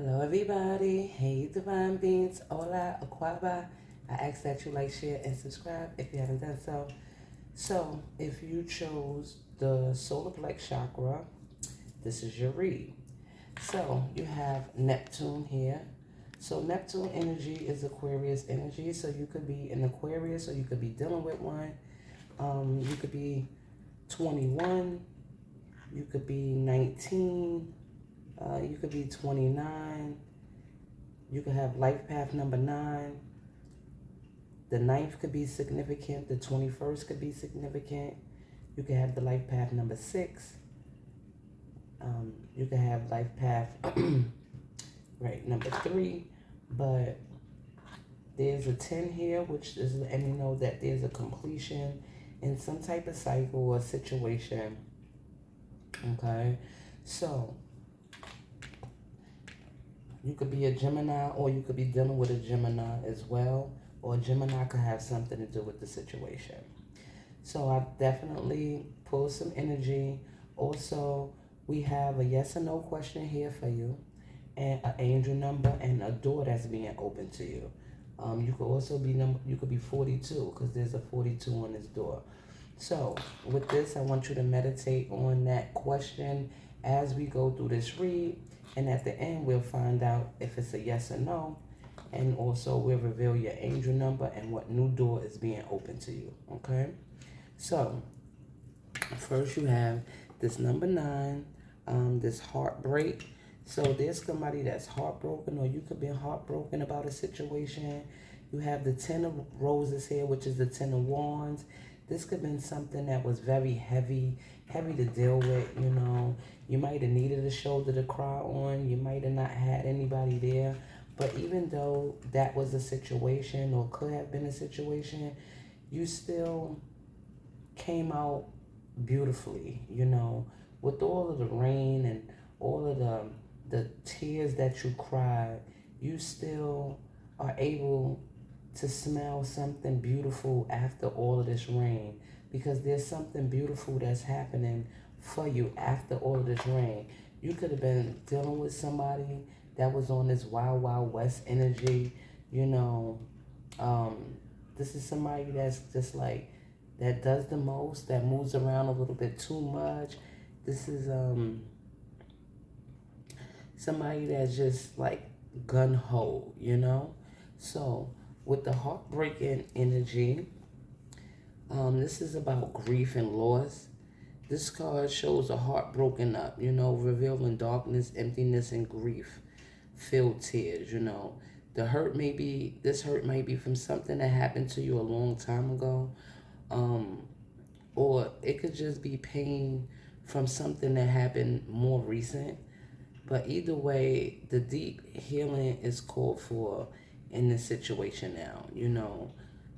Hello, everybody. Hey, divine beings. Hola, Aquaba. I ask that you like, share, and subscribe if you haven't done so. So, if you chose the solar plex chakra, this is your read. So, you have Neptune here. So, Neptune energy is Aquarius energy. So, you could be an Aquarius or you could be dealing with one. You could be 21. You could be 19. You could be 29. You could have life path number 9. The ninth could be significant. The 21st could be significant. You could have the life path number 6. You could have life path, right, number 3. But there's a 10 here, which is letting me know that there's a completion in some type of cycle or situation. Okay, so you could be a Gemini or you could be dealing with a Gemini as well, or a Gemini could have something to do with the situation. So I definitely pull some energy. Also, we have a yes or no question here for you, and an angel number and a door that's being opened to you. You could also be you could be 42 because there's a 42 on this door. So with this, I want you to meditate on that question as we go through this read. And at the end, we'll find out if it's a yes or no. And also, we'll reveal your angel number and what new door is being opened to you. Okay? So, first you have this number 9, this heartbreak. So, there's somebody that's heartbroken, or you could be heartbroken about a situation. You have the 10 of roses here, which is the 10 of wands. This could have been something that was very heavy to deal with, you know. You might have needed a shoulder to cry on. You might have not had anybody there. But even though that was a situation or could have been a situation, you still came out beautifully, you know, with all of the rain and all of the tears that you cried. You still are able to smell something beautiful after all of this rain, because there's something beautiful that's happening for you after all of this rain. You could have been dealing with somebody that was on this wild, wild west energy, you know. This is somebody that's just like, that does the most, that moves around a little bit too much. This is somebody that's just like gun-ho, you know. So with the heartbreaking energy, this is about grief and loss. This card shows a heart broken up, you know, revealing darkness, emptiness, and grief filled tears, you know. This hurt may be from something that happened to you a long time ago, or it could just be pain from something that happened more recent. But either way, the deep healing is called for in this situation now. You know,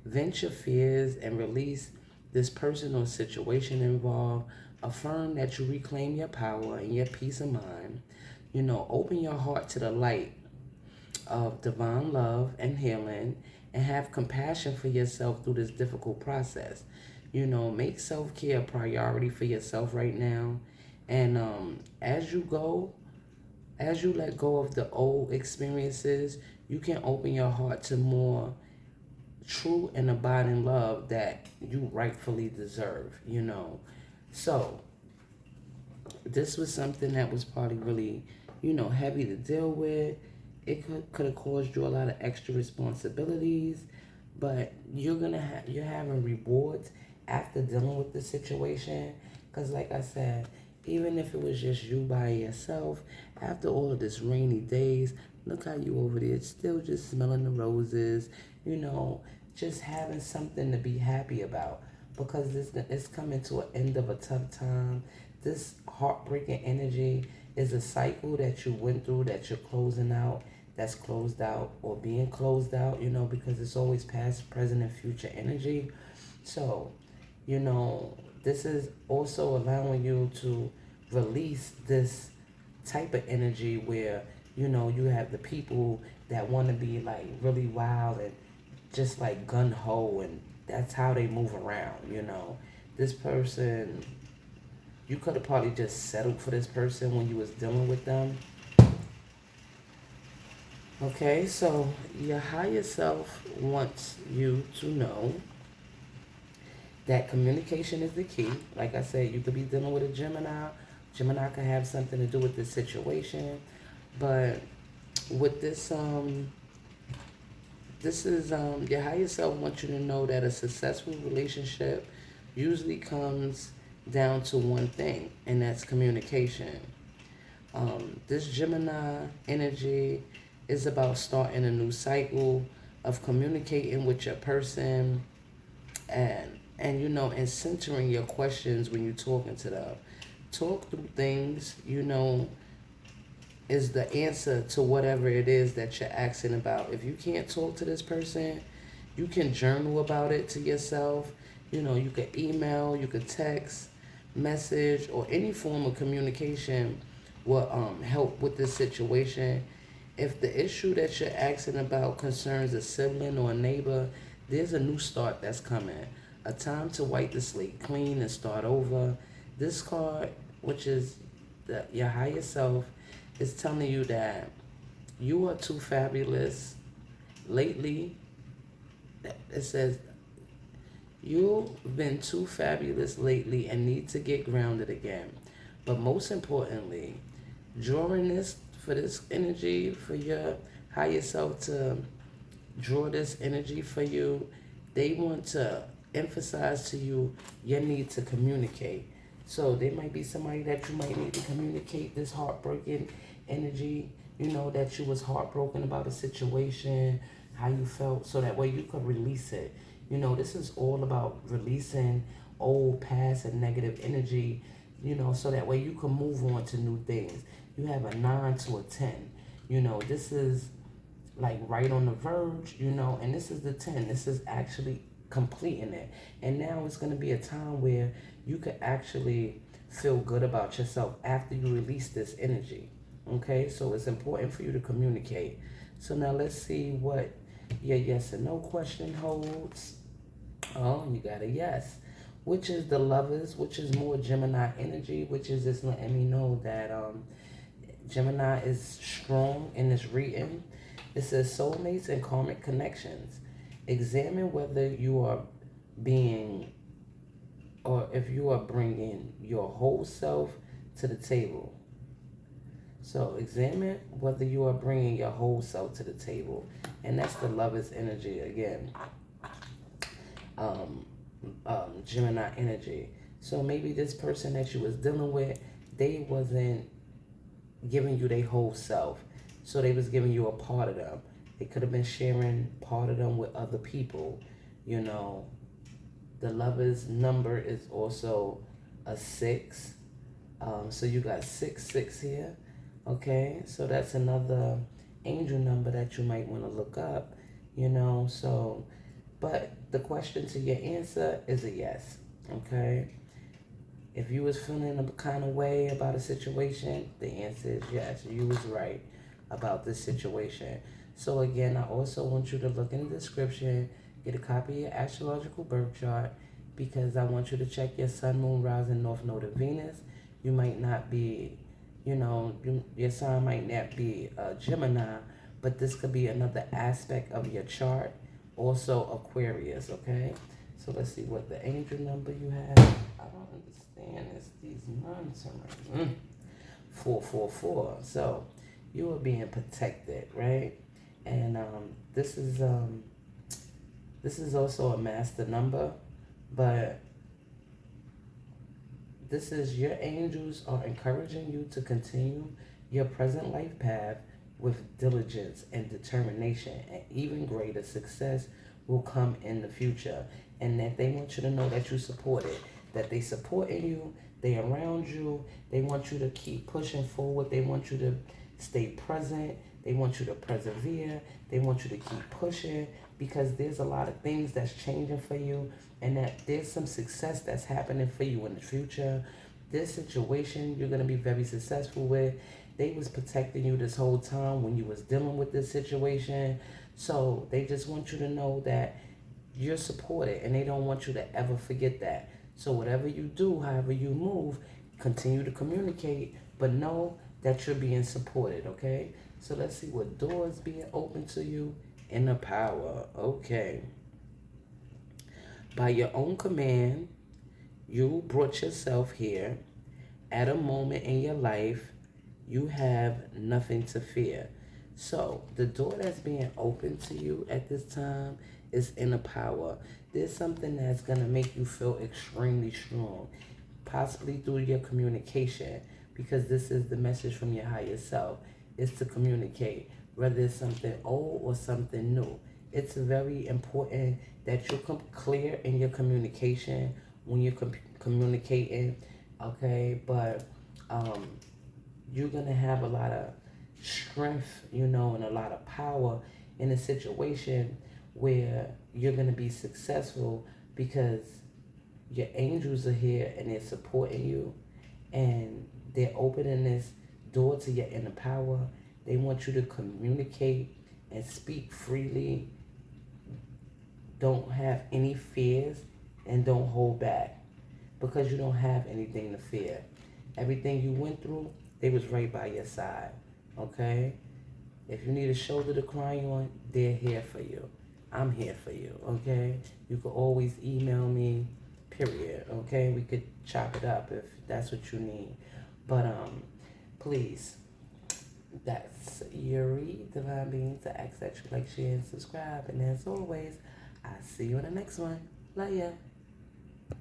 vent your fears and release this personal situation involved. Affirm that you reclaim your power and your peace of mind. You know, open your heart to the light of divine love and healing, and have compassion for yourself through this difficult process. You know, make self-care a priority for yourself right now. And as you let go of the old experiences, you can open your heart to more true and abiding love that you rightfully deserve, you know. So, this was something that was probably really, you know, heavy to deal with. It could have caused you a lot of extra responsibilities, but you're having rewards after dealing with the situation. Because like I said, even if it was just you by yourself, after all of this rainy days, look how you over there still just smelling the roses, you know, just having something to be happy about, because this it's coming to an end of a tough time. This heartbreaking energy is a cycle that you went through, that you're closing out, that's closed out or being closed out, you know, because it's always past, present, and future energy. So, you know, this is also allowing you to release this type of energy where, you know, you have the people that want to be like really wild and just like gun-ho, and that's how they move around, you know. This person, you could have probably just settled for this person when you was dealing with them, Okay, so your higher self wants you to know that communication is the key. Like I said, you could be dealing with a Gemini. Gemini could have something to do with this situation, but with this is your higher self wants you to know that a successful relationship usually comes down to one thing, and that's communication. This Gemini energy is about starting a new cycle of communicating with your person, and and centering your questions when you're talking to them. Talk through things, is the answer to whatever it is that you're asking about. If you can't talk to this person, you can journal about it to yourself. You could email, you could text, message, or any form of communication will help with this situation. If the issue that you're asking about concerns a sibling or a neighbor, there's a new start that's coming. A time to wipe the slate clean and start over. This card, which is your higher self, is telling you that you are too fabulous. Lately, it says you've been too fabulous lately and need to get grounded again. But most importantly, drawing this for this energy for your higher self to draw this energy for you, they want to emphasize to you your need to communicate. So there might be somebody that you might need to communicate this heartbreaking energy, that you was heartbroken about a situation, how you felt, so that way you could release it. This is all about releasing old past and negative energy, so that way you can move on to new things. You have a 9 to a 10. This is like right on the verge, and this is the 10. This is actually completing it. And now it's going to be a time where you could actually feel good about yourself after you release this energy. Okay, so it's important for you to communicate. So now let's see what your yes and no question holds. Oh, you got a yes, which is the lovers, which is more Gemini energy, which is just letting me know that Gemini is strong in this reading. It says soulmates and karmic connections. Examine whether you are being or if you are bringing your whole self to the table. So examine whether you are bringing your whole self to the table. And that's the lover's energy again. Um, Gemini energy. So maybe this person that you was dealing with, they wasn't giving you their whole self. So they was giving you a part of them. They could have been sharing part of them with other people. You know, the lover's number is also a 6. So you got 6 here. Okay, so that's another angel number that you might want to look up. So, but the question to your answer is a yes. Okay. If you was feeling a kind of way about a situation, the answer is yes. You was right about this situation. So again, I also want you to look in the description, get a copy of your astrological birth chart, because I want you to check your sun, moon, rising, north node of Venus. You might not be, your sign might not be Gemini, but this could be another aspect of your chart. Also Aquarius, okay? So let's see what the angel number you have. I don't understand this. These numbers are like 444. So you are being protected, right? And this is also a master number, but this is your angels are encouraging you to continue your present life path with diligence and determination, and even greater success will come in the future. And that they want you to know that you support it, that they supporting you, they around you, they want you to keep pushing forward, they want you to stay present, they want you to persevere, they want you to keep pushing, because there's a lot of things that's changing for you, and that there's some success that's happening for you in the future. This situation you're going to be very successful with. They was protecting you this whole time when you was dealing with this situation. So they just want you to know that you're supported, and they don't want you to ever forget that. So whatever you do, however you move, continue to communicate, but know that you're being supported, okay? So let's see what doors being open to you in the power. Okay. By your own command, you brought yourself here at a moment in your life you have nothing to fear. So the door that's being open to you at this time is inner power. There's something that's gonna make you feel extremely strong, possibly through your communication, because this is the message from your higher self. Is to communicate, whether it's something old or something new. It's very important that you come clear in your communication when you're communicating, okay? But um, you're gonna have a lot of strength, and a lot of power in a situation where you're gonna be successful because your angels are here and they're supporting you, and they're opening this door to your inner power. They want you to communicate and speak freely. Don't have any fears and don't hold back, because you don't have anything to fear. Everything you went through, they was right by your side. Okay? If you need a shoulder to cry on, they're here for you. I'm here for you. Okay? You can always email me, period. Okay? We could chop it up if that's what you need. But please, that's Yuri, Divine Beings. I ask that you like, share, and subscribe. And as always, I see you in the next one. Love ya.